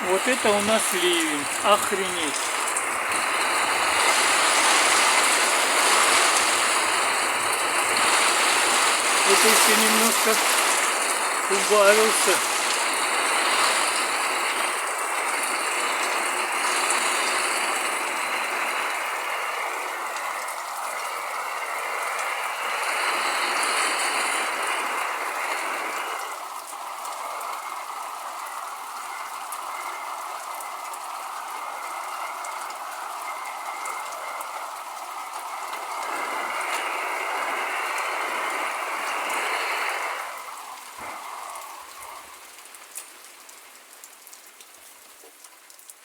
Вот это у нас ливень. Охренеть. Это еще немножко убавился.